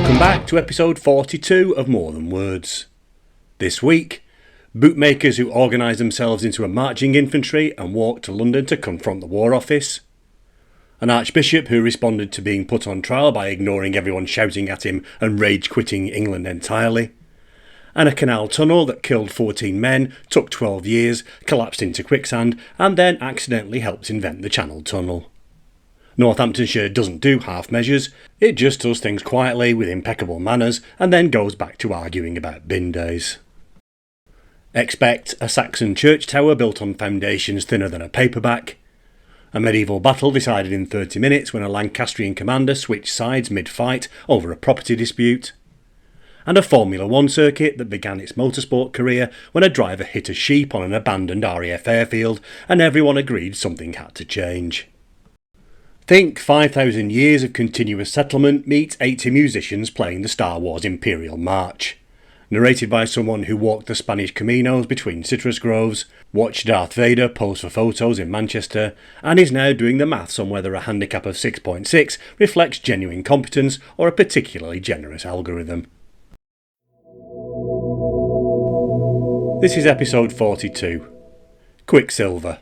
Welcome back to episode 42 of More Than Words. This week, bootmakers who organised themselves into a marching infantry and walked to London to confront the War Office, an archbishop who responded to being put on trial by ignoring everyone shouting at him and rage-quitting England entirely, and a canal tunnel that killed 14 men, took 12 years, collapsed into quicksand, and then accidentally helped invent the Channel Tunnel. Northamptonshire doesn't do half measures, it just does things quietly with impeccable manners and then goes back to arguing about bin days. Expect a Saxon church tower built on foundations thinner than a paperback, a medieval battle decided in 30 minutes when a Lancastrian commander switched sides mid-fight over a property dispute, and a Formula 1 circuit that began its motorsport career when a driver hit a sheep on an abandoned RAF airfield and everyone agreed something had to change. Think 5,000 years of continuous settlement meets 80 musicians playing the Star Wars Imperial March. Narrated by someone who walked the Spanish caminos between citrus groves, watched Darth Vader pose for photos in Manchester, and is now doing the maths on whether a handicap of 6.6 reflects genuine competence or a particularly generous algorithm. This is episode 42. Quicksilver.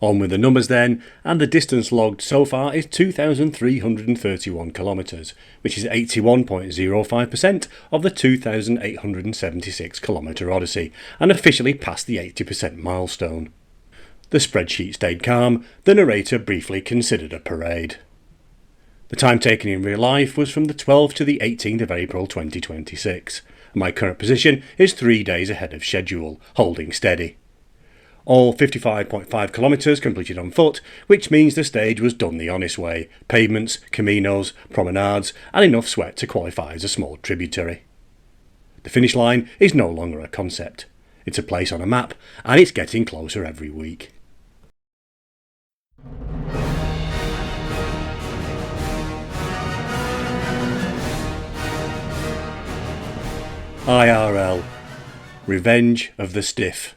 On with the numbers then, and the distance logged so far is 2,331 kilometres, which is 81.05% of the 2,876 kilometre odyssey, and officially passed the 80% milestone. The spreadsheet stayed calm, the narrator briefly considered a parade. The time taken in real life was from the 12th to the 18th of April 2026. My current position is 3 days ahead of schedule, holding steady. All 55.5 kilometres completed on foot, which means the stage was done the honest way: pavements, caminos, promenades, and enough sweat to qualify as a small tributary. The finish line is no longer a concept. It's a place on a map, and it's getting closer every week. IRL. Revenge of the Stiff.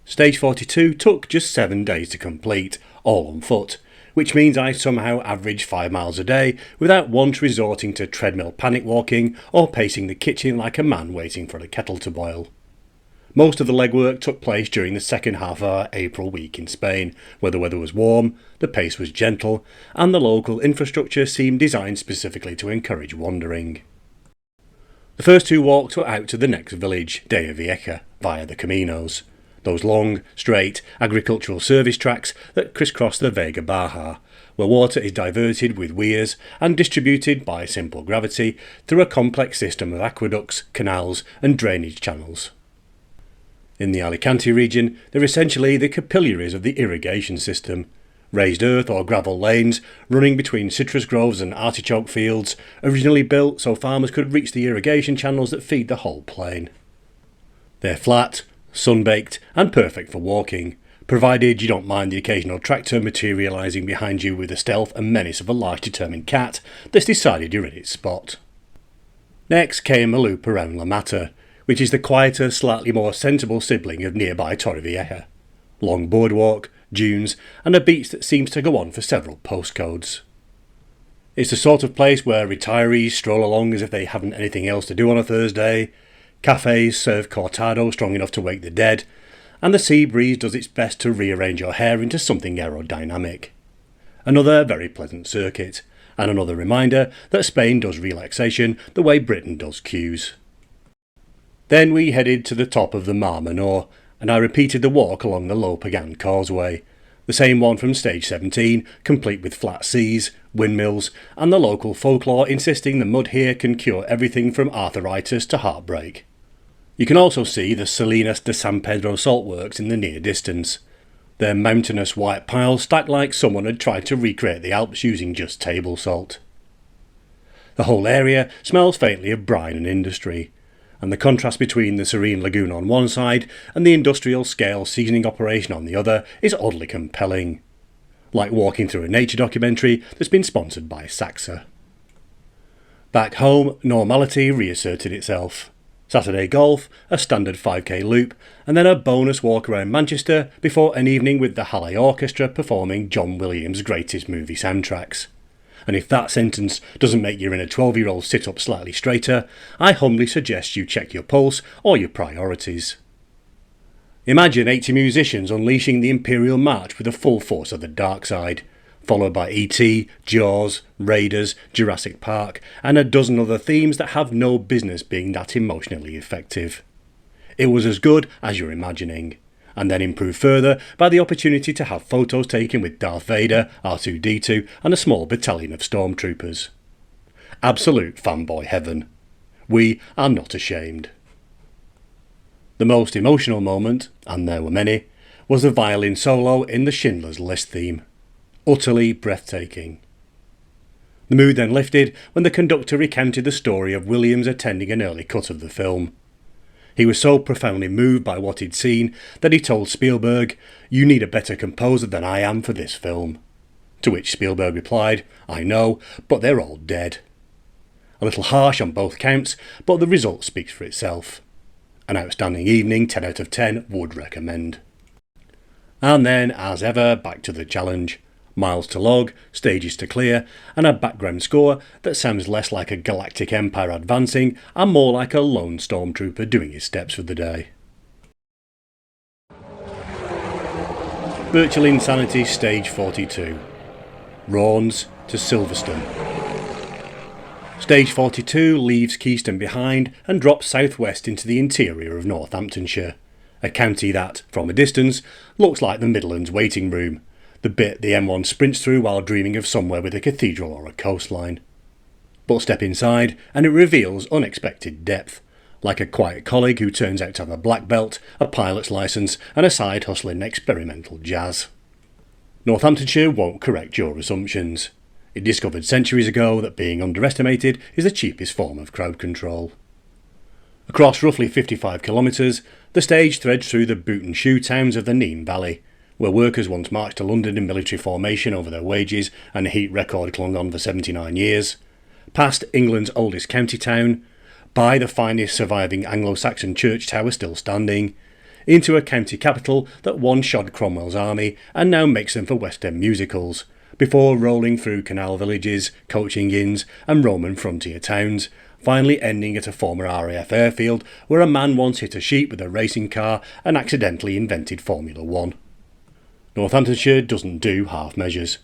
Stage 42 took just 7 days to complete, all on foot, which means I somehow averaged 5 miles a day without once resorting to treadmill panic walking or pacing the kitchen like a man waiting for a kettle to boil. Most of the legwork took place during the second half of our April week in Spain, where the weather was warm, the pace was gentle, and the local infrastructure seemed designed specifically to encourage wandering. The first 2 walks were out to the next village, De Vieja, via the caminos. Those long, straight, agricultural service tracks that crisscross the Vega Baja, where water is diverted with weirs and distributed by simple gravity through a complex system of aqueducts, canals and drainage channels. In the Alicante region, they're essentially the capillaries of the irrigation system, raised earth or gravel lanes running between citrus groves and artichoke fields, originally built so farmers could reach the irrigation channels that feed the whole plain. They're flat, sun-baked and perfect for walking, provided you don't mind the occasional tractor materialising behind you with the stealth and menace of a large determined cat that's decided you're in its spot. Next came a loop around La Mata, which is the quieter, slightly more sensible sibling of nearby Torrevieja. Long boardwalk, dunes and a beach that seems to go on for several postcodes. It's the sort of place where retirees stroll along as if they haven't anything else to do on a Thursday. Cafes serve cortado strong enough to wake the dead, and the sea breeze does its best to rearrange your hair into something aerodynamic. Another very pleasant circuit, and another reminder that Spain does relaxation the way Britain does queues. Then we headed to the top of the Mar Menor, and I repeated the walk along the Low Pagan causeway, the same one from stage 17, complete with flat seas, windmills, and the local folklore insisting the mud here can cure everything from arthritis to heartbreak. You can also see the Salinas de San Pedro saltworks in the near distance. Their mountainous white piles stacked like someone had tried to recreate the Alps using just table salt. The whole area smells faintly of brine and industry, and the contrast between the serene lagoon on one side and the industrial scale seasoning operation on the other is oddly compelling. Like walking through a nature documentary that's been sponsored by Saxon. Back home, normality reasserted itself. Saturday golf, a standard 5k loop, and then a bonus walk around Manchester before an evening with the Halle Orchestra performing John Williams' greatest movie soundtracks. And if that sentence doesn't make your inner 12-year-old sit up slightly straighter, I humbly suggest you check your pulse or your priorities. Imagine 80 musicians unleashing the Imperial March with the full force of the dark side, followed by E.T., Jaws, Raiders, Jurassic Park, and a dozen other themes that have no business being that emotionally effective. It was as good as you're imagining, and then improved further by the opportunity to have photos taken with Darth Vader, R2-D2 and a small battalion of stormtroopers. Absolute fanboy heaven. We are not ashamed. The most emotional moment, and there were many, was the violin solo in the Schindler's List theme. Utterly breathtaking. The mood then lifted when the conductor recounted the story of Williams attending an early cut of the film. He was so profoundly moved by what he'd seen that he told Spielberg, "You need a better composer than I am for this film." To which Spielberg replied, "I know, but they're all dead." A little harsh on both counts, but the result speaks for itself. An outstanding evening, 10 out of 10, would recommend. And then, as ever, back to the challenge. Miles to log, stages to clear, and a background score that sounds less like a galactic empire advancing and more like a lone stormtrooper doing his steps for the day. Virtual Insanity Stage 42. Raunds to Silverstone. Stage 42 leaves Keystone behind and drops southwest into the interior of Northamptonshire, a county that, from a distance, looks like the Midlands waiting room, the bit the M1 sprints through while dreaming of somewhere with a cathedral or a coastline. But step inside and it reveals unexpected depth, like a quiet colleague who turns out to have a black belt, a pilot's licence and a side hustle in experimental jazz. Northamptonshire won't correct your assumptions. It discovered centuries ago that being underestimated is the cheapest form of crowd control. Across roughly 55 kilometres, the stage threads through the boot and shoe towns of the Nene Valley, where workers once marched to London in military formation over their wages and a heat record clung on for 79 years, past England's oldest county town, by the finest surviving Anglo-Saxon church tower still standing, into a county capital that once shod Cromwell's army and now makes them for West End musicals, before rolling through canal villages, coaching inns and Roman frontier towns, finally ending at a former RAF airfield where a man once hit a sheep with a racing car and accidentally invented Formula 1. Northamptonshire doesn't do half measures.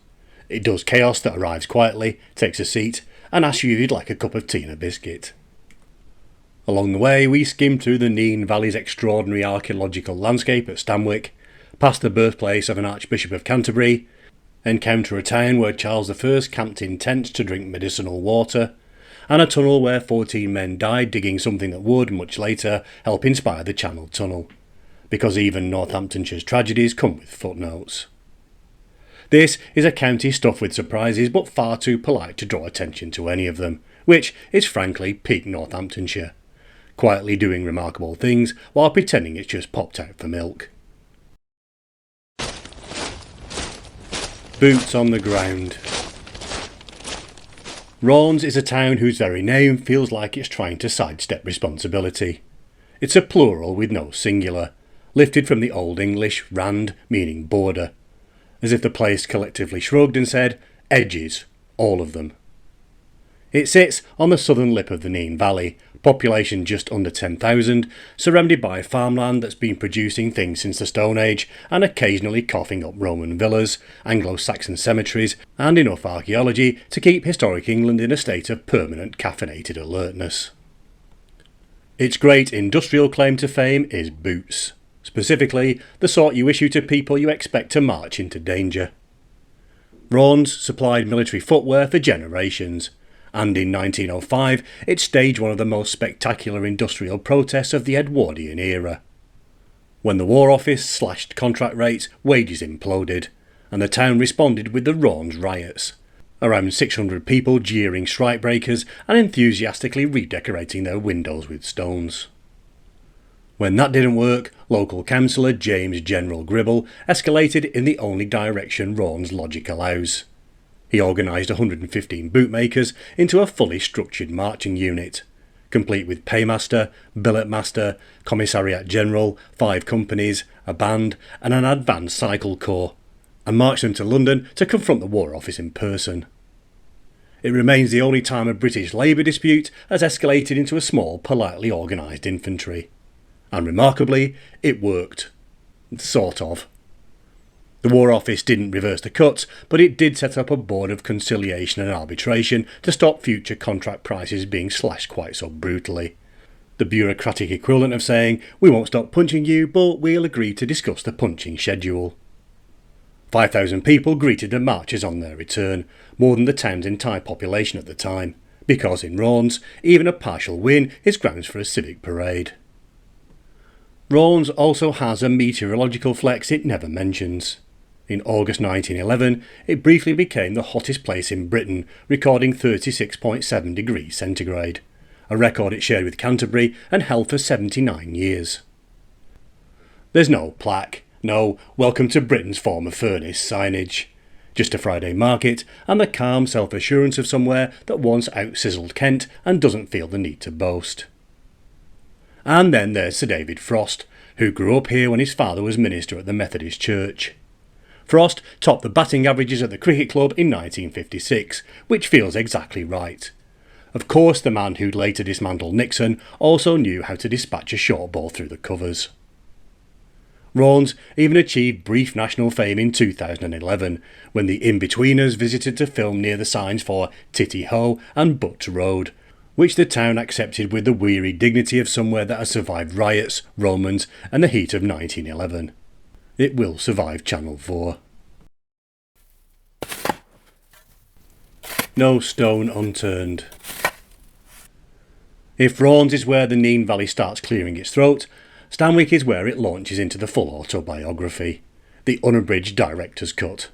It does chaos that arrives quietly, takes a seat, and asks you if you'd like a cup of tea and a biscuit. Along the way, we skim through the Nene Valley's extraordinary archaeological landscape at Stanwick, past the birthplace of an Archbishop of Canterbury, encounter a town where Charles I camped in tents to drink medicinal water, and a tunnel where 14 men died digging something that would, much later, help inspire the Channel Tunnel, because even Northamptonshire's tragedies come with footnotes. This is a county stuffed with surprises but far too polite to draw attention to any of them, which is frankly peak Northamptonshire, quietly doing remarkable things while pretending it's just popped out for milk. Boots on the ground. Raunds is a town whose very name feels like it's trying to sidestep responsibility. It's a plural with no singular, lifted from the Old English rand meaning border, as if the place collectively shrugged and said, edges, all of them. It sits on the southern lip of the Nene Valley, population just under 10,000, surrounded by farmland that's been producing things since the Stone Age and occasionally coughing up Roman villas, Anglo-Saxon cemeteries and enough archaeology to keep historic England in a state of permanent caffeinated alertness. Its great industrial claim to fame is boots, specifically the sort you issue to people you expect to march into danger. Raunds supplied military footwear for generations, and in 1905 it staged one of the most spectacular industrial protests of the Edwardian era. When the War Office slashed contract rates, wages imploded, and the town responded with the Raunds Riots, around 600 people jeering strikebreakers and enthusiastically redecorating their windows with stones. When that didn't work, local councillor James General Gribble escalated in the only direction Raunds' logic allows. He organised 115 bootmakers into a fully structured marching unit, complete with paymaster, billet master, commissariat general, 5 companies, a band and an advanced cycle corps, and marched them to London to confront the War Office in person. It remains the only time a British labour dispute has escalated into a small, politely organised infantry. And remarkably, it worked. Sort of. The War Office didn't reverse the cuts, but it did set up a board of conciliation and arbitration to stop future contract prices being slashed quite so brutally. The bureaucratic equivalent of saying, we won't stop punching you, but we'll agree to discuss the punching schedule. 5,000 people greeted the marchers on their return, more than the town's entire population at the time, because in Raunds, even a partial win is grounds for a civic parade. Raunds also has a meteorological flex it never mentions. In August 1911, it briefly became the hottest place in Britain, recording 36.7 degrees centigrade, a record it shared with Canterbury and held for 79 years. There's no plaque, no "Welcome to Britain's former furnace" signage. Just a Friday market and the calm self-assurance of somewhere that once out-sizzled Kent and doesn't feel the need to boast. And then there's Sir David Frost, who grew up here when his father was minister at the Methodist Church. Frost topped the batting averages at the cricket club in 1956, which feels exactly right. Of course, the man who'd later dismantled Nixon also knew how to dispatch a short ball through the covers. Raunds even achieved brief national fame in 2011, when the In-Betweeners visited to film near the signs for Titty Ho and Butts Road, which the town accepted with the weary dignity of somewhere that has survived riots, Romans and the heat of 1911. It will survive Channel 4. No stone unturned. If Raunds is where the Nene Valley starts clearing its throat, Stanwick is where it launches into the full autobiography, the unabridged director's cut.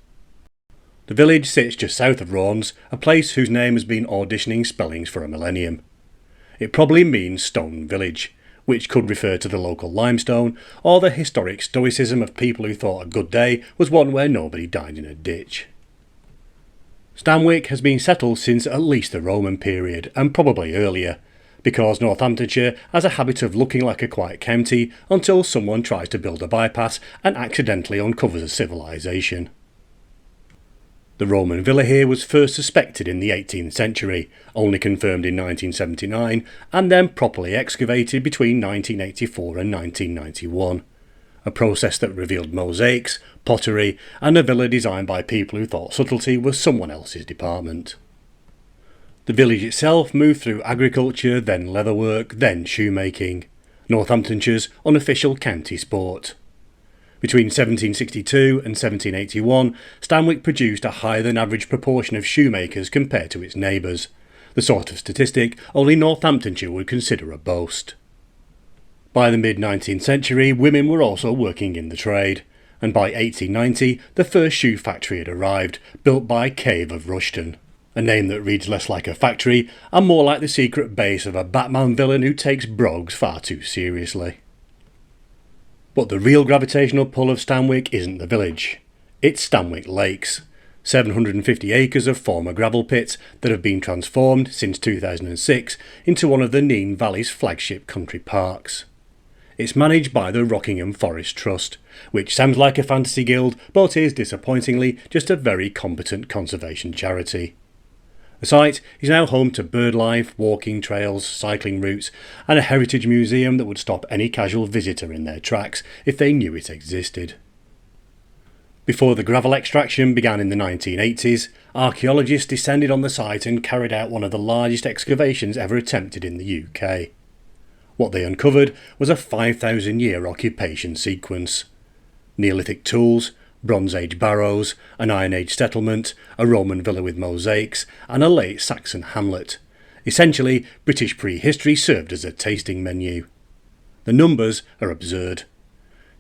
The village sits just south of Raunds, a place whose name has been auditioning spellings for a millennium. It probably means Stone Village, which could refer to the local limestone, or the historic stoicism of people who thought a good day was one where nobody died in a ditch. Stanwick has been settled since at least the Roman period, and probably earlier, because Northamptonshire has a habit of looking like a quiet county until someone tries to build a bypass and accidentally uncovers a civilisation. The Roman villa here was first suspected in the 18th century, only confirmed in 1979, and then properly excavated between 1984 and 1991. A process that revealed mosaics, pottery, and a villa designed by people who thought subtlety was someone else's department. The village itself moved through agriculture, then leatherwork, then shoemaking, Northamptonshire's unofficial county sport. Between 1762 and 1781, Stanwick produced a higher than average proportion of shoemakers compared to its neighbours, the sort of statistic only Northamptonshire would consider a boast. By the mid-19th century, women were also working in the trade, and by 1890 the first shoe factory had arrived, built by Cave of Rushden, a name that reads less like a factory and more like the secret base of a Batman villain who takes brogues far too seriously. But the real gravitational pull of Stanwick isn't the village. It's Stanwick Lakes, 750 acres of former gravel pits that have been transformed since 2006 into one of the Nene Valley's flagship country parks. It's managed by the Rockingham Forest Trust, which sounds like a fantasy guild but is disappointingly just a very competent conservation charity. The site is now home to birdlife, walking trails, cycling routes and a heritage museum that would stop any casual visitor in their tracks if they knew it existed. Before the gravel extraction began in the 1980s, archaeologists descended on the site and carried out one of the largest excavations ever attempted in the UK. What they uncovered was a 5,000-year occupation sequence. Neolithic tools, Bronze Age barrows, an Iron Age settlement, a Roman villa with mosaics, and a late Saxon hamlet. Essentially, British prehistory served as a tasting menu. The numbers are absurd.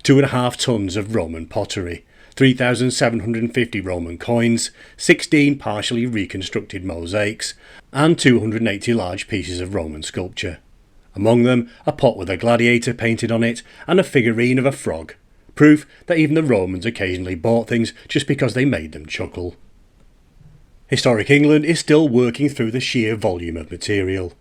2.5 tons of Roman pottery, 3,750 Roman coins, 16 partially reconstructed mosaics, and 280 large pieces of Roman sculpture. Among them, a pot with a gladiator painted on it, and a figurine of a frog. Proof that even the Romans occasionally bought things just because they made them chuckle. Historic England is still working through the sheer volume of material.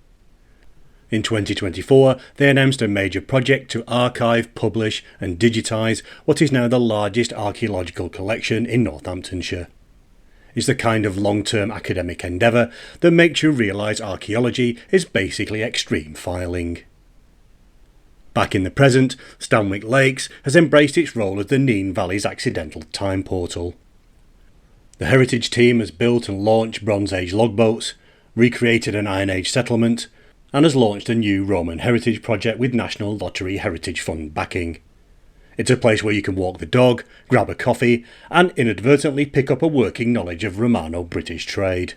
In 2024, they announced a major project to archive, publish and digitise what is now the largest archaeological collection in Northamptonshire. is the kind of long-term academic endeavour that makes you realise archaeology is basically extreme filing. Back in the present, Stanwick Lakes has embraced its role as the Nene Valley's accidental time portal. The heritage team has built and launched Bronze Age logboats, recreated an Iron Age settlement, and has launched a new Roman heritage project with National Lottery Heritage Fund backing. It's a place where you can walk the dog, grab a coffee, and inadvertently pick up a working knowledge of Romano-British trade.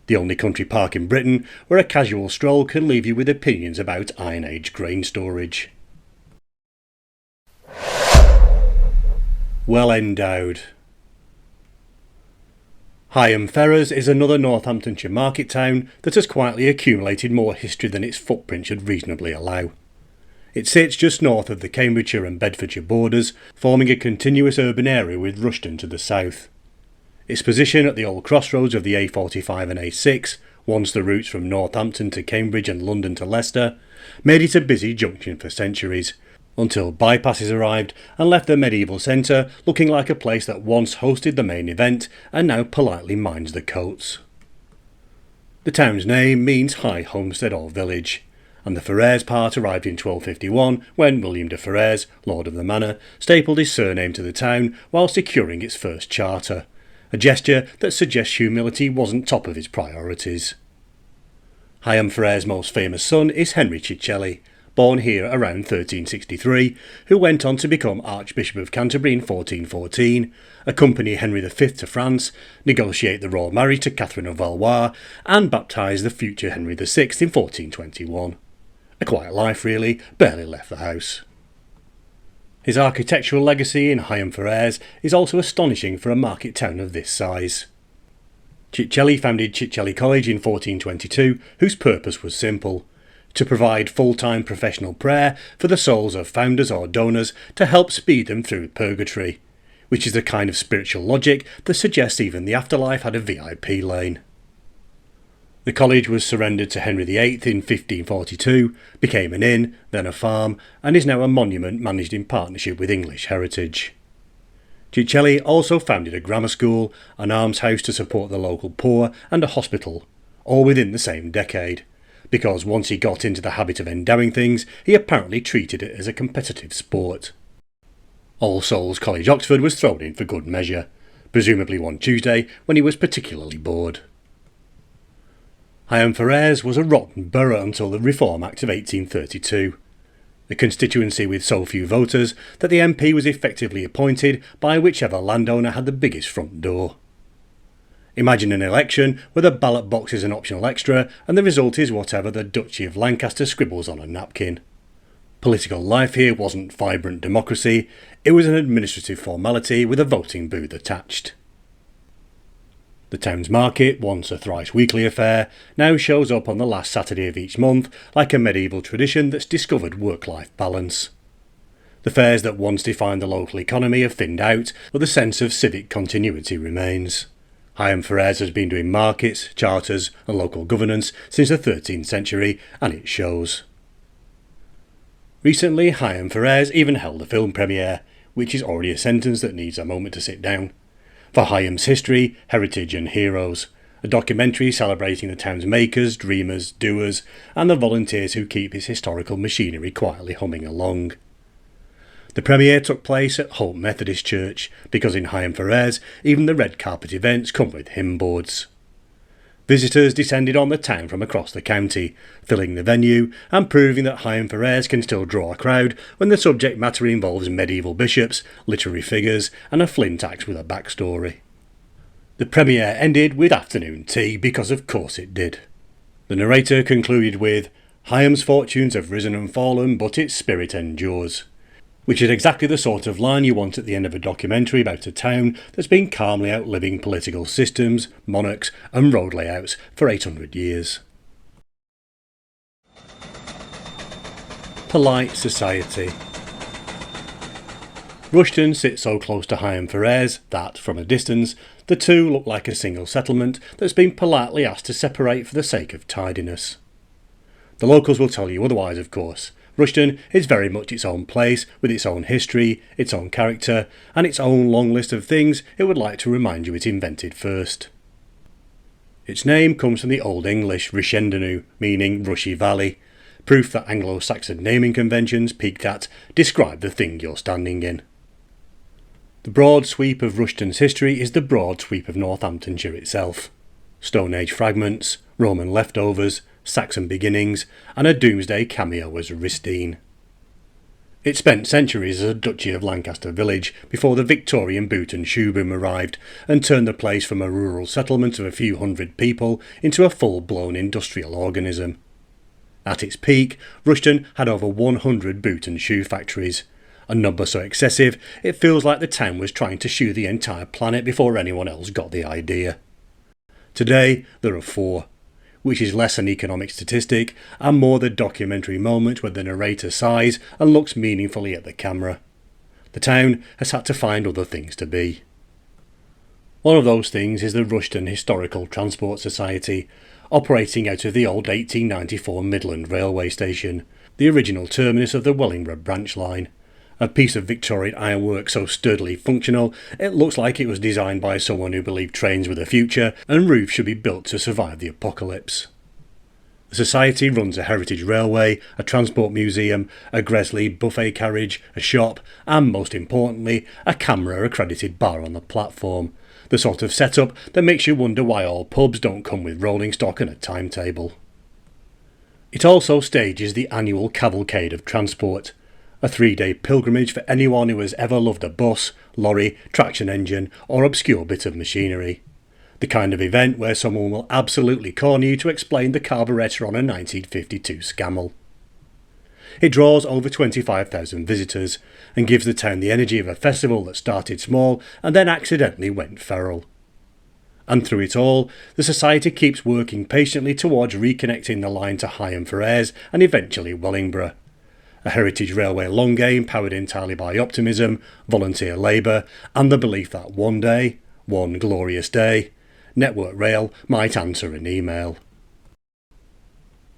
The only country park in Britain where a casual stroll can leave you with opinions about Iron Age grain storage. Well endowed. Higham Ferrers is another Northamptonshire market town that has quietly accumulated more history than its footprint should reasonably allow. It sits just north of the Cambridgeshire and Bedfordshire borders, forming a continuous urban area with Rushden to the south. Its position at the old crossroads of the A45 and A6, once the routes from Northampton to Cambridge and London to Leicester, made it a busy junction for centuries, until bypasses arrived and left the medieval centre looking like a place that once hosted the main event and now politely minds the coats. The town's name means high homestead or village, and the Ferrers part arrived in 1251 when William de Ferrers, Lord of the Manor, stapled his surname to the town while securing its first charter, a gesture that suggests humility wasn't top of his priorities. Higham Ferrers' most famous son is Henry Ciccelli, born here around 1363, who went on to become Archbishop of Canterbury in 1414, accompany Henry V to France, negotiate the royal marriage to Catherine of Valois, and baptise the future Henry VI in 1421. A quiet life really, barely left the house. His architectural legacy in Higham Ferrers is also astonishing for a market town of this size. Ciccelli founded Ciccelli College in 1422, whose purpose was simple: to provide full-time professional prayer for the souls of founders or donors to help speed them through purgatory, which is the kind of spiritual logic that suggests even the afterlife had a VIP lane. The college was surrendered to Henry VIII in 1542, became an inn, then a farm, and is now a monument managed in partnership with English Heritage. Ciccelli also founded a grammar school, an almshouse to support the local poor, and a hospital, all within the same decade, because once he got into the habit of endowing things, he apparently treated it as a competitive sport. All Souls College, Oxford was thrown in for good measure, presumably one Tuesday when he was particularly bored. Higham Ferrers was a rotten borough until the Reform Act of 1832, a constituency with so few voters that the MP was effectively appointed by whichever landowner had the biggest front door. Imagine an election where the ballot box is an optional extra and the result is whatever the Duchy of Lancaster scribbles on a napkin. Political life here wasn't vibrant democracy, it was an administrative formality with a voting booth attached. The town's market, once a thrice weekly affair, now shows up on the last Saturday of each month like a medieval tradition that's discovered work-life balance. The fairs that once defined the local economy have thinned out, but the sense of civic continuity remains. Higham Ferrers has been doing markets, charters and local governance since the 13th century, and it shows. Recently, Higham Ferrers even held a film premiere, which is already a sentence that needs a moment to sit down, for Higham History, Heritage and Heroes, a documentary celebrating the town's makers, dreamers, doers, and the volunteers who keep its historical machinery quietly humming along. The premiere took place at Holt Methodist Church, because in Higham Ferrers even the red carpet events come with hymn boards. Visitors descended on the town from across the county, filling the venue and proving that Higham Ferrers can still draw a crowd when the subject matter involves medieval bishops, literary figures and a flint axe with a backstory. The premiere ended with afternoon tea because of course it did. The narrator concluded with, "Higham fortunes have risen and fallen, but its spirit endures," which is exactly the sort of line you want at the end of a documentary about a town that's been calmly outliving political systems, monarchs and road layouts for 800 years. Polite society. Rushden sits so close to Higham Ferrers that, from a distance, the two look like a single settlement that's been politely asked to separate for the sake of tidiness. The locals will tell you otherwise, of course, Rushden is very much its own place, with its own history, its own character, and its own long list of things it would like to remind you it invented first. Its name comes from the Old English Rishendanu, meaning rushy valley, proof that Anglo-Saxon naming conventions peaked at describe the thing you're standing in. The broad sweep of Rushden's history is the broad sweep of Northamptonshire itself. Stone Age fragments, Roman leftovers, Saxon beginnings, and a doomsday cameo as Ristine. It spent centuries as a Duchy of Lancaster village before the Victorian boot and shoe boom arrived and turned the place from a rural settlement of a few hundred people into a full-blown industrial organism. At its peak, Rushden had over 100 boot and shoe factories, a number so excessive it feels like the town was trying to shoe the entire planet before anyone else got the idea. Today there are 4, which is less an economic statistic and more the documentary moment where the narrator sighs and looks meaningfully at the camera. The town has had to find other things to be. One of those things is the Rushden Historical Transport Society, operating out of the old 1894 Midland Railway Station, the original terminus of the Wellingborough branch line. A piece of Victorian ironwork so sturdily functional it looks like it was designed by someone who believed trains were the future and roofs should be built to survive the apocalypse. The Society runs a heritage railway, a transport museum, a Gresley buffet carriage, a shop, and most importantly, a CAMRA accredited bar on the platform. The sort of setup that makes you wonder why all pubs don't come with rolling stock and a timetable. It also stages the annual Cavalcade of Transport, a 3-day pilgrimage for anyone who has ever loved a bus, lorry, traction engine or obscure bit of machinery. The kind of event where someone will absolutely corner you to explain the carburettor on a 1952 Scammell. It draws over 25,000 visitors and gives the town the energy of a festival that started small and then accidentally went feral. And through it all, the Society keeps working patiently towards reconnecting the line to Higham Ferrers and eventually Wellingborough. A heritage railway long game powered entirely by optimism, volunteer labour and the belief that one day, one glorious day, Network Rail might answer an email.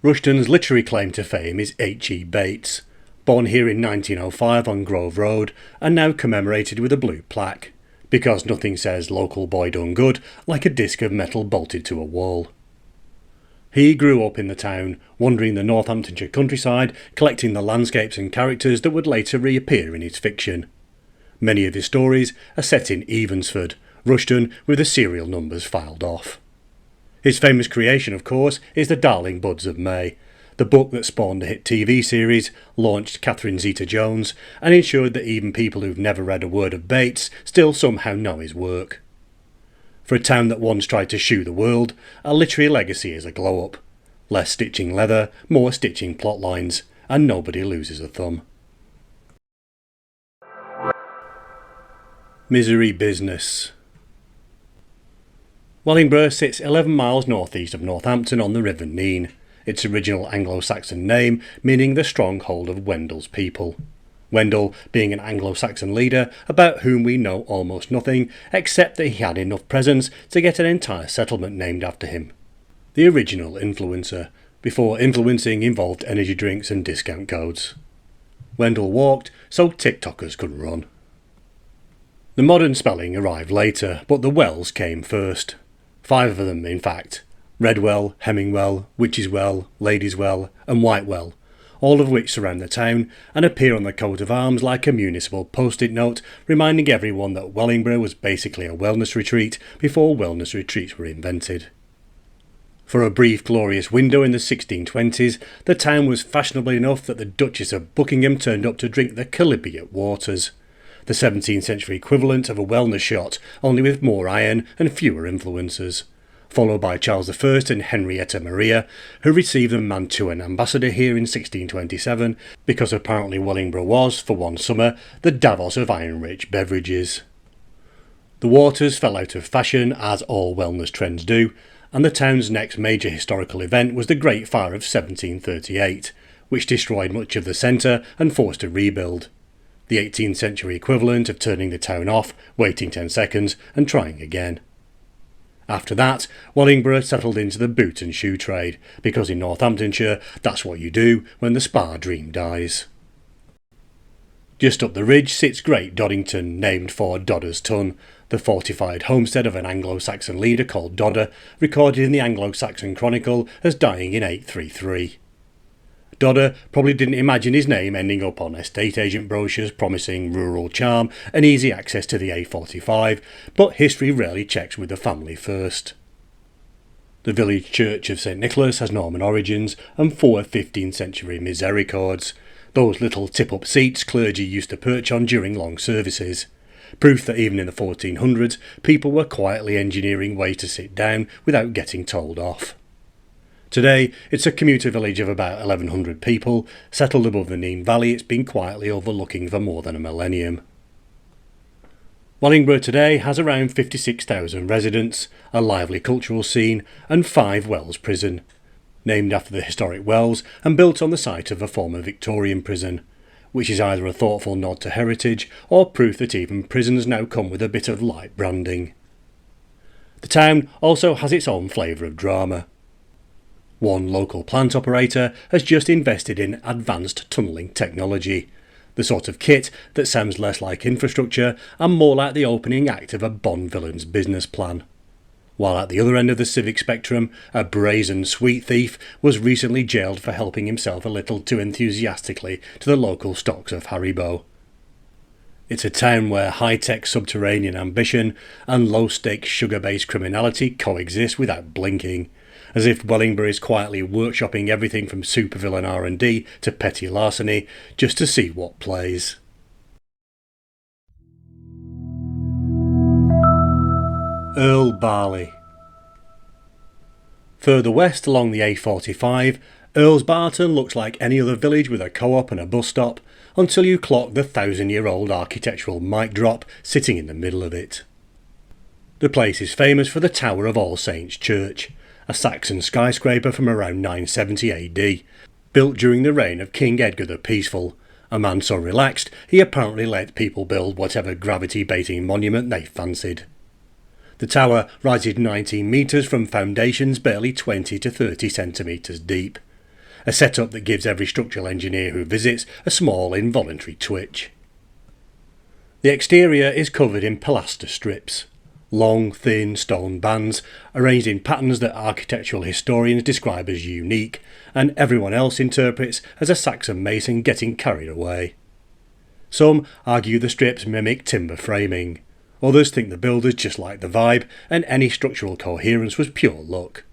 Rushden's literary claim to fame is H. E. Bates, born here in 1905 on Grove Road and now commemorated with a blue plaque, because nothing says local boy done good like a disc of metal bolted to a wall. He grew up in the town, wandering the Northamptonshire countryside, collecting the landscapes and characters that would later reappear in his fiction. Many of his stories are set in Evansford, Rushden with the serial numbers filed off. His famous creation, of course, is The Darling Buds of May, the book that spawned the hit TV series, launched Catherine Zeta-Jones, and ensured that even people who've never read a word of Bates still somehow know his work. For a town that once tried to shoe the world, a literary legacy is a glow-up. Less stitching leather, more stitching plot lines, and nobody loses a thumb. Misery Business. Wellingborough sits 11 miles northeast of Northampton on the River Nene, its original Anglo-Saxon name meaning the stronghold of Wendell's people. Wendell being an Anglo-Saxon leader about whom we know almost nothing except that he had enough presence to get an entire settlement named after him. The original influencer, before influencing involved energy drinks and discount codes. Wendell walked so TikTokers could run. The modern spelling arrived later, but the Wells came first. 5 of them in fact. Redwell, Hemmingwell, Witcheswell, Ladieswell and Whitewell, all of which surround the town and appear on the coat of arms like a municipal post-it note reminding everyone that Wellingborough was basically a wellness retreat before wellness retreats were invented. For a brief glorious window in the 1620s, the town was fashionable enough that the Duchess of Buckingham turned up to drink the chalybeate waters, the 17th century equivalent of a wellness shot, only with more iron and fewer influences, followed by Charles I and Henrietta Maria, who received the Mantuan ambassador here in 1627 because apparently Wellingborough was, for one summer, the Davos of iron-rich beverages. The waters fell out of fashion, as all wellness trends do, and the town's next major historical event was the Great Fire of 1738, which destroyed much of the centre and forced a rebuild, the 18th century equivalent of turning the town off, waiting 10 seconds and trying again. After that, Wellingborough settled into the boot and shoe trade, because in Northamptonshire that's what you do when the spa dream dies. Just up the ridge sits Great Doddington, named for Dodder's Tun, the fortified homestead of an Anglo-Saxon leader called Dodder, recorded in the Anglo-Saxon Chronicle as dying in 833. Dodder probably didn't imagine his name ending up on estate agent brochures promising rural charm and easy access to the A45, but history rarely checks with the family first. The village church of St Nicholas has Norman origins and 4 15th century misericords, those little tip-up seats clergy used to perch on during long services. Proof that even in the 1400s people were quietly engineering ways to sit down without getting told off. Today, it's a commuter village of about 1,100 people, settled above the Nene Valley it's been quietly overlooking for more than a millennium. Wellingborough today has around 56,000 residents, a lively cultural scene, and 5 wells prison, named after the historic wells and built on the site of a former Victorian prison, which is either a thoughtful nod to heritage or proof that even prisons now come with a bit of light branding. The town also has its own flavour of drama. One local plant operator has just invested in advanced tunnelling technology, the sort of kit that sounds less like infrastructure and more like the opening act of a Bond villain's business plan. While at the other end of the civic spectrum, a brazen sweet thief was recently jailed for helping himself a little too enthusiastically to the local stocks of Haribo. It's a town where high-tech subterranean ambition and low-stakes sugar-based criminality coexist without blinking, as if Wellingborough is quietly workshopping everything from supervillain R&D to petty larceny just to see what plays. Earl Barley. Further west along the A45, Earl's Barton looks like any other village with a co-op and a bus stop, until you clock the 1,000-year-old architectural mic drop sitting in the middle of it. The place is famous for the Tower of All Saints Church, a Saxon skyscraper from around 970 AD, built during the reign of King Edgar the Peaceful, a man so relaxed he apparently let people build whatever gravity-baiting monument they fancied. The tower rises 19 metres from foundations barely 20 to 30 centimetres deep, a setup that gives every structural engineer who visits a small involuntary twitch. The exterior is covered in pilaster strips, long, thin stone bands arranged in patterns that architectural historians describe as unique, and everyone else interprets as a Saxon mason getting carried away. Some argue the strips mimic timber framing. Others think the builders just liked the vibe, and any structural coherence was pure luck.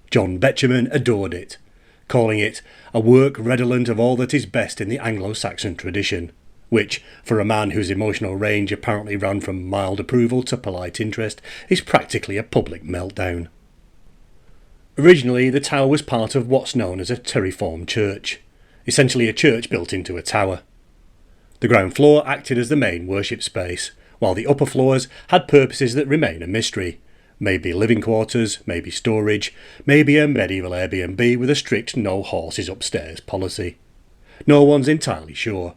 John Betjeman adored it, calling it a work redolent of all that is best in the Anglo-Saxon tradition, which, for a man whose emotional range apparently ran from mild approval to polite interest, is practically a public meltdown. Originally, the tower was part of what's known as a terriform church, essentially a church built into a tower. The ground floor acted as the main worship space, while the upper floors had purposes that remain a mystery. Maybe living quarters, maybe storage, maybe a medieval Airbnb with a strict no horses upstairs policy. No one's entirely sure.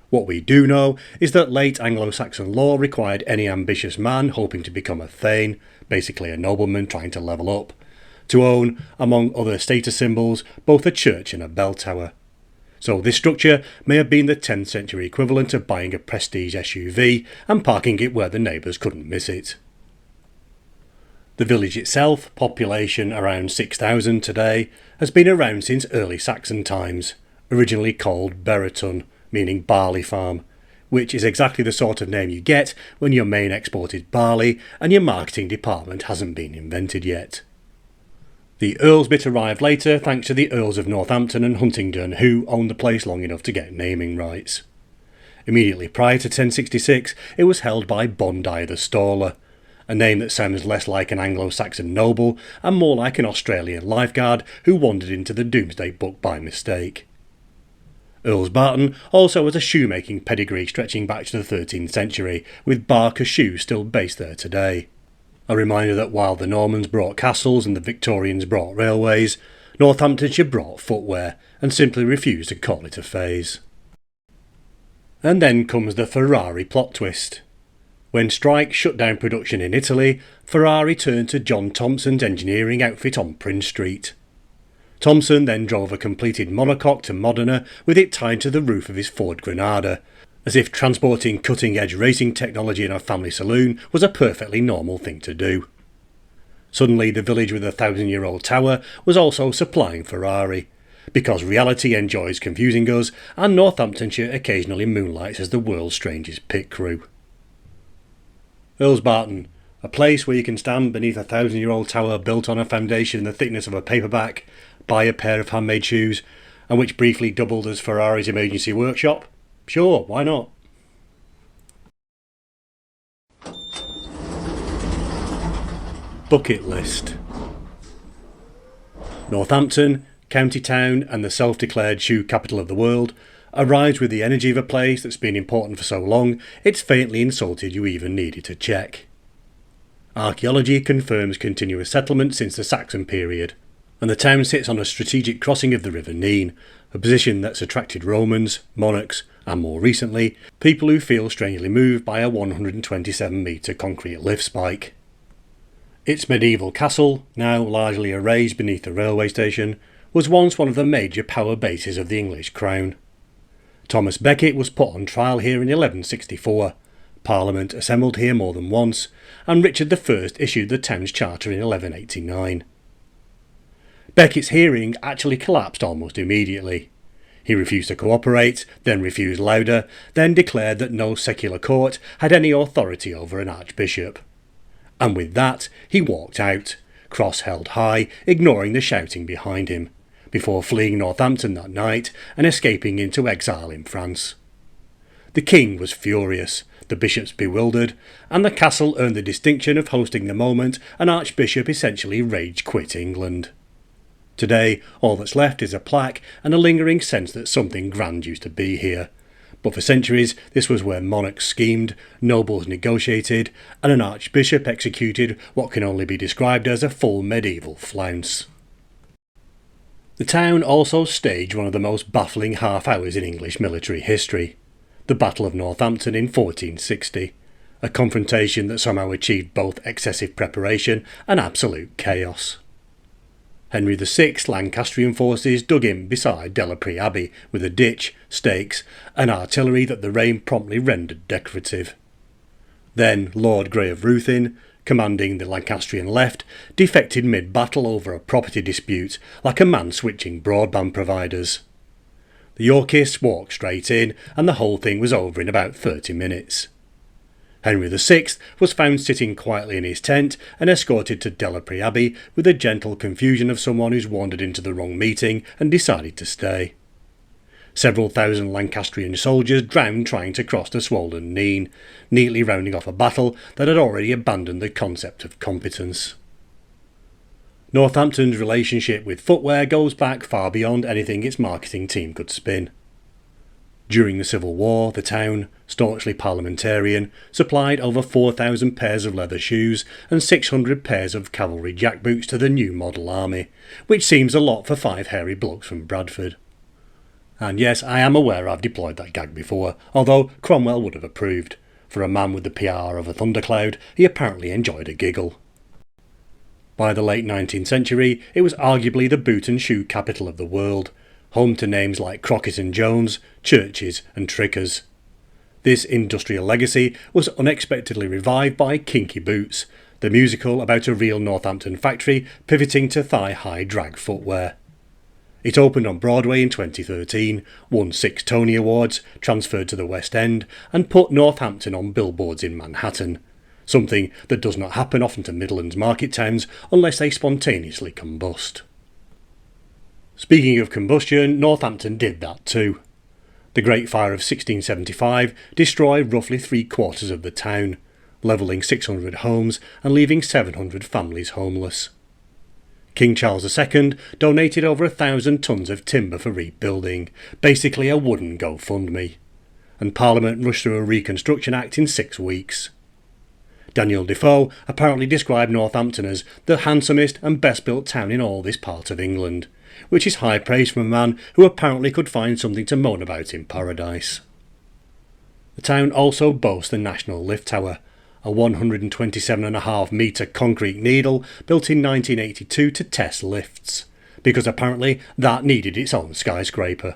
What we do know is that late Anglo-Saxon law required any ambitious man hoping to become a thane, basically a nobleman trying to level up, to own, among other status symbols, both a church and a bell tower. So this structure may have been the 10th century equivalent of buying a prestige SUV and parking it where the neighbours couldn't miss it. The village itself, population around 6,000 today, has been around since early Saxon times, originally called Bereton, meaning barley farm, which is exactly the sort of name you get when your main export is barley and your marketing department hasn't been invented yet. The Earls bit arrived later thanks to the Earls of Northampton and Huntingdon, who owned the place long enough to get naming rights. Immediately prior to 1066 it was held by Bondi the Staller, a name that sounds less like an Anglo-Saxon noble and more like an Australian lifeguard who wandered into the Domesday Book by mistake. Earls Barton also has a shoemaking pedigree stretching back to the 13th century, with Barker shoes still based there today. A reminder that while the Normans brought castles and the Victorians brought railways, Northamptonshire brought footwear and simply refused to call it a phase. And then comes the Ferrari plot twist. When strike shut down production in Italy, Ferrari turned to John Thompson's engineering outfit on Prince Street. Thompson then drove a completed monocoque to Modena with it tied to the roof of his Ford Granada, as if transporting cutting-edge racing technology in a family saloon was a perfectly normal thing to do. Suddenly the village with a 1,000-year-old tower was also supplying Ferrari, because reality enjoys confusing us and Northamptonshire occasionally moonlights as the world's strangest pit crew. Earls Barton, a place where you can stand beneath a 1,000-year-old tower built on a foundation the thickness of a paperback, buy a pair of handmade shoes, and which briefly doubled as Ferrari's emergency workshop? Sure, why not? Bucket list. Northampton, county town and the self-declared shoe capital of the world, arrives with the energy of a place that's been important for so long it's faintly insulted you even needed to check. Archaeology confirms continuous settlement since the Saxon period, and the town sits on a strategic crossing of the River Nene, a position that's attracted Romans, monarchs, and more recently, people who feel strangely moved by a 127-metre concrete lift spike. Its medieval castle, now largely erased beneath the railway station, was once one of the major power bases of the English crown. Thomas Becket was put on trial here in 1164, Parliament assembled here more than once, and Richard I issued the town's charter in 1189. Becket's hearing actually collapsed almost immediately. He refused to cooperate, then refused louder, then declared that no secular court had any authority over an archbishop. And with that, he walked out, cross held high, ignoring the shouting behind him, before fleeing Northampton that night and escaping into exile in France. The king was furious, the bishops bewildered, and the castle earned the distinction of hosting the moment an archbishop essentially rage quit England. Today, all that's left is a plaque and a lingering sense that something grand used to be here. But for centuries, this was where monarchs schemed, nobles negotiated, and an archbishop executed what can only be described as a full medieval flounce. The town also staged one of the most baffling half-hours in English military history, the Battle of Northampton in 1460, a confrontation that somehow achieved both excessive preparation and absolute chaos. Henry VI's Lancastrian forces dug in beside Delapre Abbey with a ditch, stakes, and artillery that the rain promptly rendered decorative. Then Lord Grey of Ruthin, commanding the Lancastrian left, defected mid-battle over a property dispute like a man switching broadband providers. The Yorkists walked straight in, and the whole thing was over in about 30 minutes. Henry VI was found sitting quietly in his tent and escorted to Delapre Abbey with the gentle confusion of someone who's wandered into the wrong meeting and decided to stay. Several thousand Lancastrian soldiers drowned trying to cross the swollen Nene, neatly rounding off a battle that had already abandoned the concept of competence. Northampton's relationship with footwear goes back far beyond anything its marketing team could spin. During the Civil War, the town, staunchly parliamentarian, supplied over 4,000 pairs of leather shoes and 600 pairs of cavalry jackboots to the new model army, which seems a lot for 5 hairy blokes from Bradford. And yes, I am aware I've deployed that gag before, although Cromwell would have approved. For a man with the PR of a thundercloud, he apparently enjoyed a giggle. By the late 19th century, it was arguably the boot and shoe capital of the world, home to names like Crockett and Jones, Churches and Trickers. This industrial legacy was unexpectedly revived by Kinky Boots, the musical about a real Northampton factory pivoting to thigh-high drag footwear. It opened on Broadway in 2013, won 6 Tony Awards, transferred to the West End, and put Northampton on billboards in Manhattan, something that does not happen often to Midlands market towns unless they spontaneously combust. Speaking of combustion, Northampton did that too. The Great Fire of 1675 destroyed roughly 3/4 of the town, levelling 600 homes and leaving 700 families homeless. King Charles II donated over 1,000 tons of timber for rebuilding, basically a wooden GoFundMe, and Parliament rushed through a Reconstruction Act in 6 weeks. Daniel Defoe apparently described Northampton as the handsomest and best built town in all this part of England, which is high praise from a man who apparently could find something to moan about in paradise. The town also boasts the National Lift Tower, a 127.5 metre concrete needle built in 1982 to test lifts, because apparently that needed its own skyscraper.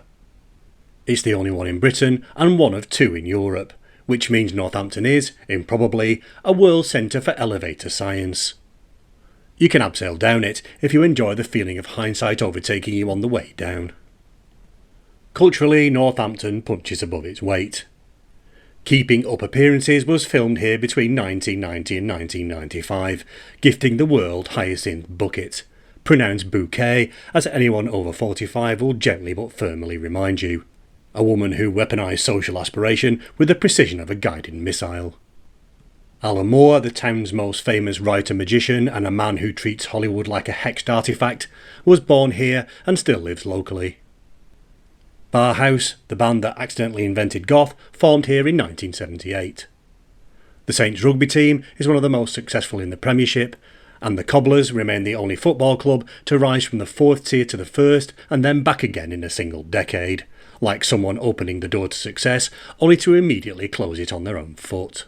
It's the only one in Britain and one of two in Europe, which means Northampton is, improbably, a world centre for elevator science. You can abseil down it if you enjoy the feeling of hindsight overtaking you on the way down. Culturally, Northampton punches above its weight. Keeping Up Appearances was filmed here between 1990 and 1995, gifting the world Hyacinth Bucket, pronounced bouquet, as anyone over 45 will gently but firmly remind you. A woman who weaponised social aspiration with the precision of a guided missile. Alan Moore, the town's most famous writer-magician and a man who treats Hollywood like a hexed artefact, was born here and still lives locally. Barhouse, the band that accidentally invented goth, formed here in 1978. The Saints rugby team is one of the most successful in the Premiership, and the Cobblers remain the only football club to rise from the 4th tier to the 1st and then back again in a single decade, like someone opening the door to success only to immediately close it on their own foot.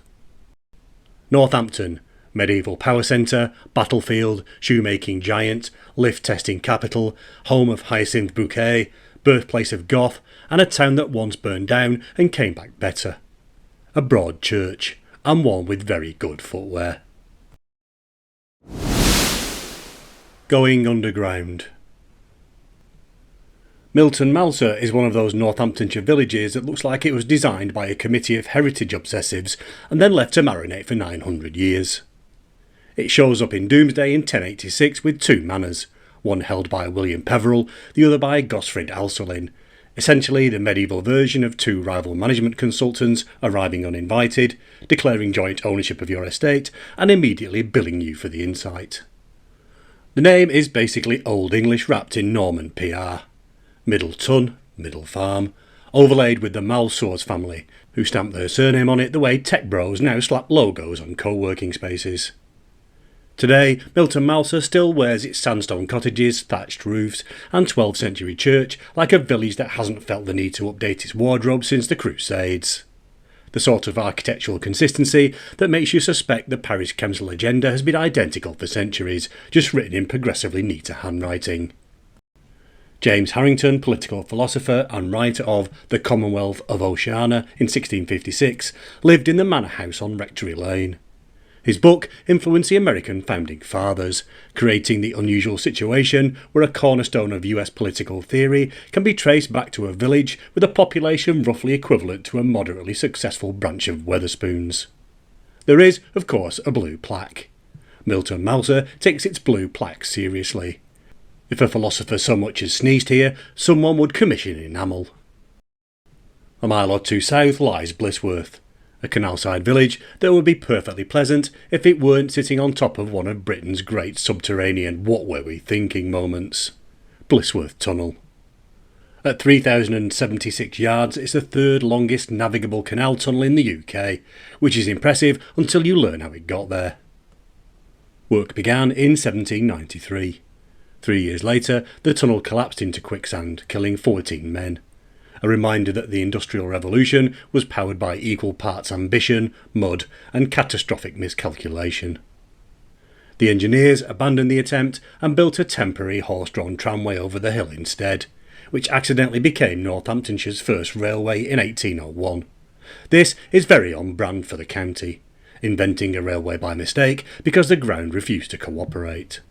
Northampton, medieval power centre, battlefield, shoemaking giant, lift testing capital, home of Hyacinth Bouquet, birthplace of goth, and a town that once burned down and came back better. A broad church, and one with very good footwear. Going underground. Milton Malser is one of those Northamptonshire villages that looks like it was designed by a committee of heritage obsessives and then left to marinate for 900 years. It shows up in Doomsday in 1086 with two manors, one held by William Peveril, the other by Gosfrid Alsolin, essentially the medieval version of two rival management consultants arriving uninvited, declaring joint ownership of your estate, and immediately billing you for the insight. The name is basically Old English wrapped in Norman PR. Middle Tun, Middle Farm, overlaid with the Malsors family, who stamped their surname on it the way tech bros now slap logos on co-working spaces. Today, Milton Malser still wears its sandstone cottages, thatched roofs, and 12th century church like a village that hasn't felt the need to update its wardrobe since the Crusades. The sort of architectural consistency that makes you suspect the parish council agenda has been identical for centuries, just written in progressively neater handwriting. James Harrington, political philosopher and writer of The Commonwealth of Oceania in 1656, lived in the manor house on Rectory Lane. His book influenced the American founding fathers, creating the unusual situation where a cornerstone of US political theory can be traced back to a village with a population roughly equivalent to a moderately successful branch of Wetherspoons. There is, of course, a blue plaque. Milton Malser takes its blue plaque seriously. If a philosopher so much as sneezed here, someone would commission enamel. A mile or two south lies Blissworth, a canal-side village that would be perfectly pleasant if it weren't sitting on top of one of Britain's great subterranean what were we thinking moments. Blissworth Tunnel. At 3,076 yards, it's the third longest navigable canal tunnel in the UK, which is impressive until you learn how it got there. Work began in 1793. 3 years later, the tunnel collapsed into quicksand, killing 14 men. A reminder that the Industrial Revolution was powered by equal parts ambition, mud, and catastrophic miscalculation. The engineers abandoned the attempt and built a temporary horse-drawn tramway over the hill instead, which accidentally became Northamptonshire's first railway in 1801. This is very on brand for the county, inventing a railway by mistake because the ground refused to cooperate.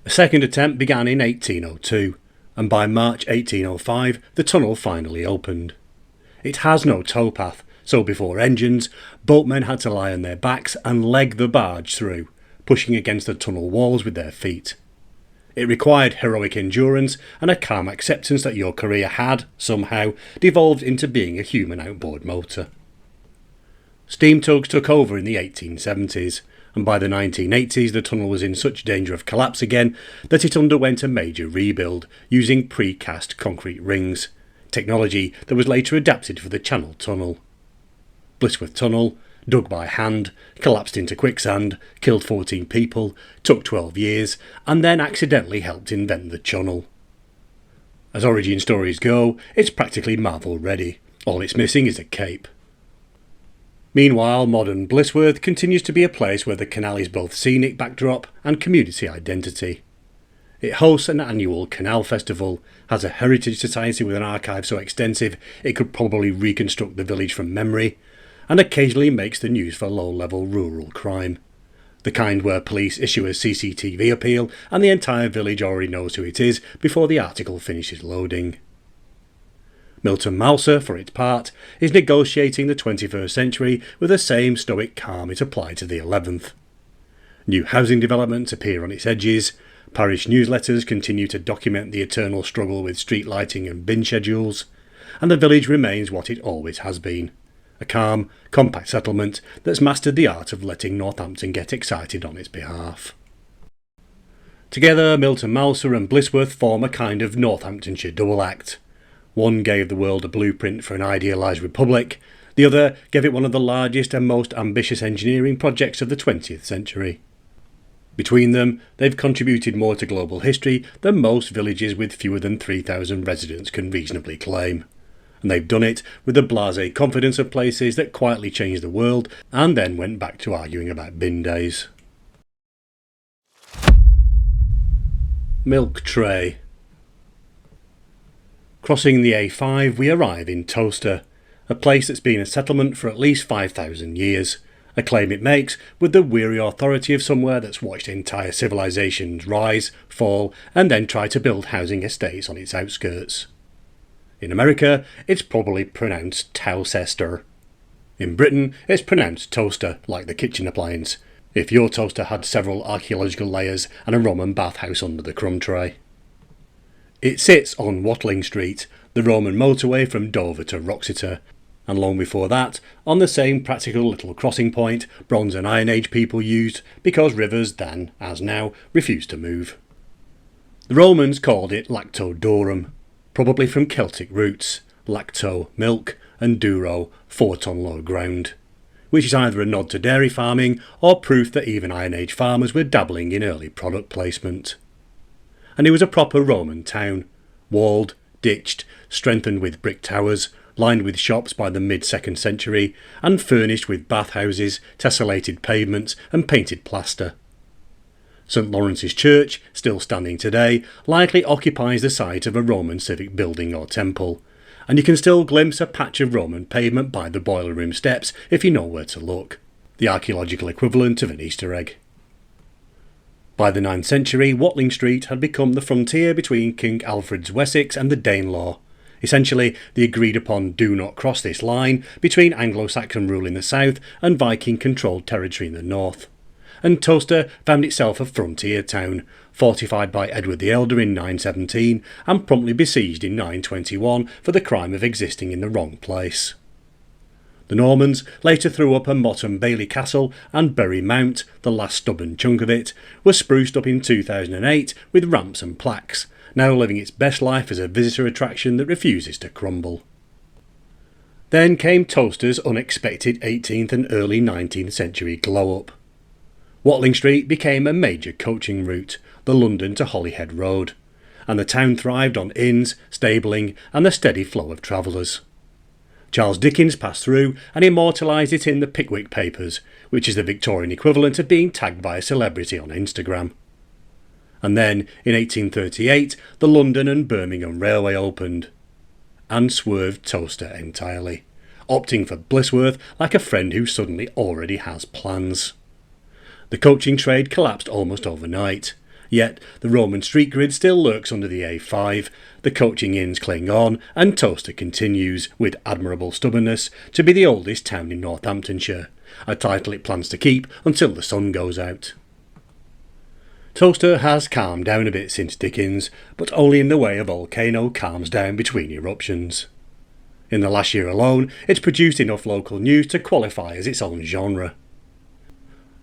A second attempt began in 1802, and by March 1805 the tunnel finally opened. It has no towpath, so before engines, boatmen had to lie on their backs and leg the barge through, pushing against the tunnel walls with their feet. It required heroic endurance and a calm acceptance that your career had, somehow, devolved into being a human outboard motor. Steam tugs took over in the 1870s, and by the 1980s the tunnel was in such danger of collapse again that it underwent a major rebuild using precast concrete rings, technology that was later adapted for the Channel Tunnel. Blissworth Tunnel, dug by hand, collapsed into quicksand, killed 14 people, took 12 years, and then accidentally helped invent the Channel. As origin stories go, it's practically Marvel ready. All it's missing is a cape. Meanwhile, modern Blissworth continues to be a place where the canal is both scenic backdrop and community identity. It hosts an annual canal festival, has a heritage society with an archive so extensive it could probably reconstruct the village from memory, and occasionally makes the news for low-level rural crime. The kind where police issue a CCTV appeal and the entire village already knows who it is before the article finishes loading. Milton Mouser, for its part, is negotiating the 21st century with the same stoic calm it applied to the 11th. New housing developments appear on its edges, parish newsletters continue to document the eternal struggle with street lighting and bin schedules, and the village remains what it always has been, a calm, compact settlement that's mastered the art of letting Northampton get excited on its behalf. Together, Milton Mouser and Blissworth form a kind of Northamptonshire double act. One gave the world a blueprint for an idealised republic, the other gave it one of the largest and most ambitious engineering projects of the 20th century. Between them, they've contributed more to global history than most villages with fewer than 3,000 residents can reasonably claim. And they've done it with the blasé confidence of places that quietly changed the world and then went back to arguing about bin days. Milk Tray. Crossing the A5, we arrive in Towcester, a place that's been a settlement for at least 5,000 years, a claim it makes with the weary authority of somewhere that's watched entire civilisations rise, fall, and then try to build housing estates on its outskirts. In America, it's probably pronounced Towcester. In Britain, it's pronounced toaster, like the kitchen appliance, if your toaster had several archaeological layers and a Roman bathhouse under the crumb tray. It sits on Watling Street, the Roman motorway from Dover to Wroxeter, and long before that, on the same practical little crossing point Bronze and Iron Age people used because rivers then, as now, refused to move. The Romans called it Lactodorum, probably from Celtic roots, lacto, milk, and duro, fort on low ground, which is either a nod to dairy farming or proof that even Iron Age farmers were dabbling in early product placement. And it was a proper Roman town, walled, ditched, strengthened with brick towers, lined with shops by the mid-2nd century, and furnished with bathhouses, tessellated pavements, and painted plaster. St Lawrence's Church, still standing today, likely occupies the site of a Roman civic building or temple, and you can still glimpse a patch of Roman pavement by the boiler room steps if you know where to look, the archaeological equivalent of an Easter egg. By the 9th century, Watling Street had become the frontier between King Alfred's Wessex and the Danelaw, essentially the agreed-upon do not cross this line between Anglo-Saxon rule in the south and Viking-controlled territory in the north. And Towcester found itself a frontier town, fortified by Edward the Elder in 917 and promptly besieged in 921 for the crime of existing in the wrong place. The Normans later threw up a Motte and Bailey Castle, and Bury Mount, the last stubborn chunk of it, was spruced up in 2008 with ramps and plaques, now living its best life as a visitor attraction that refuses to crumble. Then came Towcester's unexpected 18th and early 19th century glow-up. Watling Street became a major coaching route, the London to Holyhead Road, and the town thrived on inns, stabling, and the steady flow of travellers. Charles Dickens passed through and immortalised it in the Pickwick Papers, which is the Victorian equivalent of being tagged by a celebrity on Instagram. And then, in 1838, the London and Birmingham Railway opened, and swerved Towcester entirely, opting for Blissworth like a friend who suddenly already has plans. The coaching trade collapsed almost overnight, yet the Roman street grid still lurks under the A5, the coaching inns cling on, and Towcester continues, with admirable stubbornness, to be the oldest town in Northamptonshire, a title it plans to keep until the sun goes out. Towcester has calmed down a bit since Dickens, but only in the way a volcano calms down between eruptions. In the last year alone, it's produced enough local news to qualify as its own genre.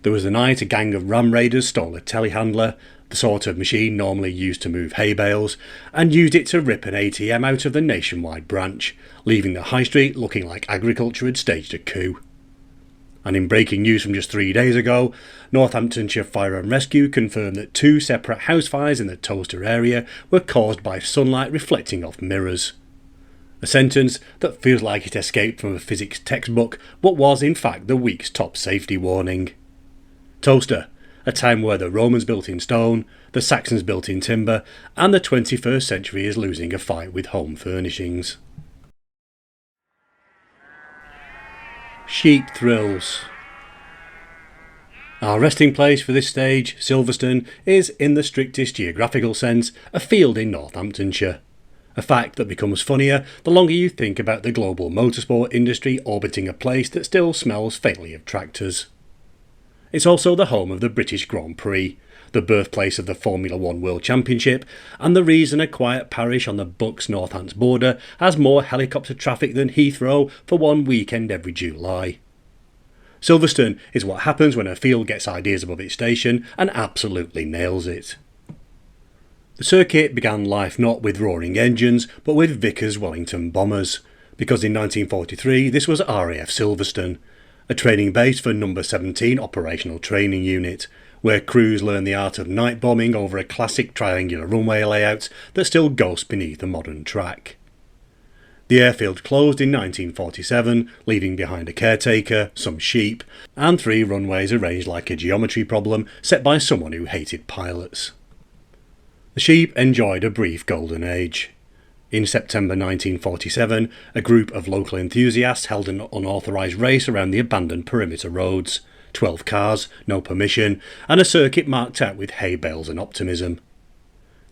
There was the night a gang of ram raiders stole a telehandler, the sort of machine normally used to move hay bales, and used it to rip an ATM out of the nationwide branch, leaving the high street looking like agriculture had staged a coup. And in breaking news from just 3 days ago, Northamptonshire Fire and Rescue confirmed that 2 separate house fires in the Towcester area were caused by sunlight reflecting off mirrors. A sentence that feels like it escaped from a physics textbook, but was in fact the week's top safety warning. Toaster, a time where the Romans built in stone, the Saxons built in timber, and the 21st century is losing a fight with home furnishings. Sheep thrills. Our resting place for this stage, Silverstone, is, in the strictest geographical sense, a field in Northamptonshire. A fact that becomes funnier the longer you think about the global motorsport industry orbiting a place that still smells faintly of tractors. It's also the home of the British Grand Prix, the birthplace of the Formula One World Championship, and the reason a quiet parish on the Bucks-Northants border has more helicopter traffic than Heathrow for one weekend every July. Silverstone is what happens when a field gets ideas above its station and absolutely nails it. The circuit began life not with roaring engines, but with Vickers Wellington bombers, because in 1943 this was RAF Silverstone, a training base for No. 17 Operational Training Unit, where crews learn the art of night bombing over a classic triangular runway layout that still ghosts beneath a modern track. The airfield closed in 1947, leaving behind a caretaker, some sheep, and 3 runways arranged like a geometry problem set by someone who hated pilots. The sheep enjoyed a brief golden age. In September 1947, a group of local enthusiasts held an unauthorised race around the abandoned perimeter roads, 12 cars, no permission, and a circuit marked out with hay bales and optimism.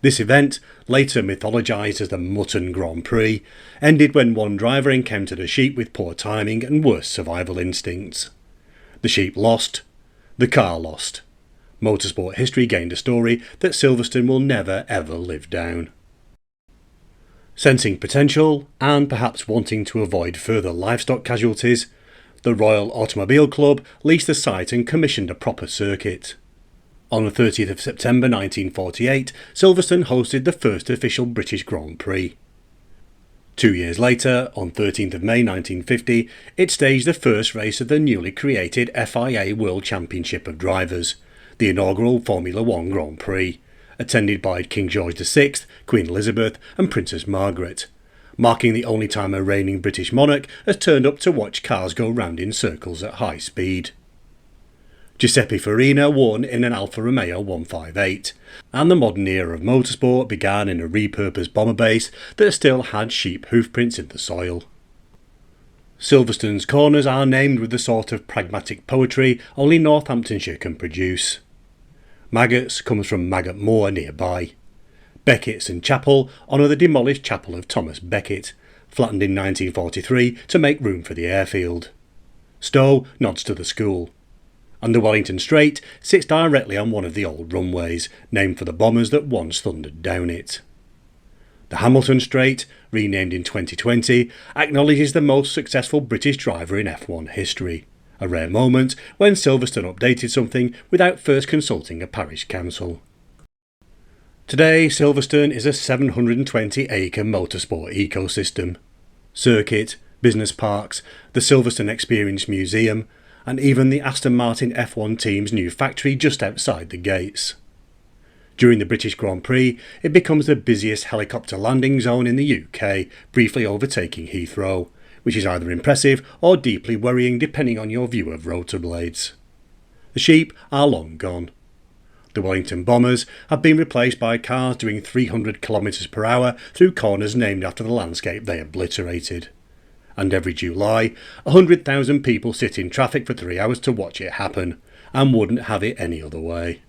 This event, later mythologised as the Mutton Grand Prix, ended when one driver encountered a sheep with poor timing and worse survival instincts. The sheep lost. The car lost. Motorsport history gained a story that Silverstone will never ever live down. Sensing potential, and perhaps wanting to avoid further livestock casualties, the Royal Automobile Club leased the site and commissioned a proper circuit. On the 30th of September 1948, Silverstone hosted the first official British Grand Prix. 2 years later, on 13th of May 1950, it staged the first race of the newly created FIA World Championship of Drivers, the inaugural Formula One Grand Prix, attended by King George VI, Queen Elizabeth and Princess Margaret, marking the only time a reigning British monarch has turned up to watch cars go round in circles at high speed. Giuseppe Farina won in an Alfa Romeo 158, and the modern era of motorsport began in a repurposed bomber base that still had sheep hoofprints in the soil. Silverstone's corners are named with the sort of pragmatic poetry only Northamptonshire can produce. Maggots comes from Maggot Moor nearby. Beckett's and Chapel honour the demolished chapel of Thomas Becket, flattened in 1943 to make room for the airfield. Stowe nods to the school. And the Wellington Strait sits directly on one of the old runways, named for the bombers that once thundered down it. The Hamilton Strait, renamed in 2020, acknowledges the most successful British driver in F1 history, a rare moment when Silverstone updated something without first consulting a parish council. Today, Silverstone is a 720-acre motorsport ecosystem. Circuit, business parks, the Silverstone Experience Museum, and even the Aston Martin F1 team's new factory just outside the gates. During the British Grand Prix, it becomes the busiest helicopter landing zone in the UK, briefly overtaking Heathrow, which is either impressive or deeply worrying depending on your view of rotor blades. The sheep are long gone. The Wellington bombers have been replaced by cars doing 300 km per hour through corners named after the landscape they obliterated. And every July, 100,000 people sit in traffic for 3 hours to watch it happen, and wouldn't have it any other way.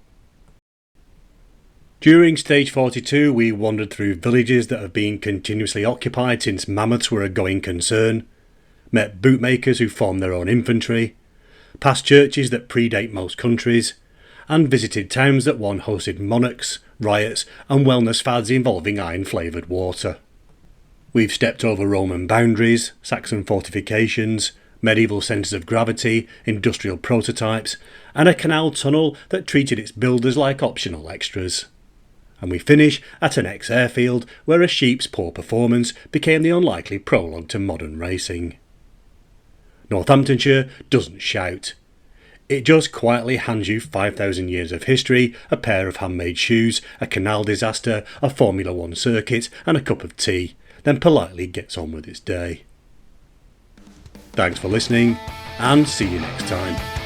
During Stage 42 we wandered through villages that have been continuously occupied since mammoths were a going concern, met bootmakers who formed their own infantry, past churches that predate most countries, and visited towns that one hosted monarchs, riots and wellness fads involving iron-flavoured water. We've stepped over Roman boundaries, Saxon fortifications, medieval centres of gravity, industrial prototypes, and a canal tunnel that treated its builders like optional extras. And we finish at an ex-airfield where a sheep's poor performance became the unlikely prologue to modern racing. Northamptonshire doesn't shout. It just quietly hands you 5,000 years of history, a pair of handmade shoes, a canal disaster, a Formula One circuit and a cup of tea, then politely gets on with its day. Thanks for listening, and see you next time.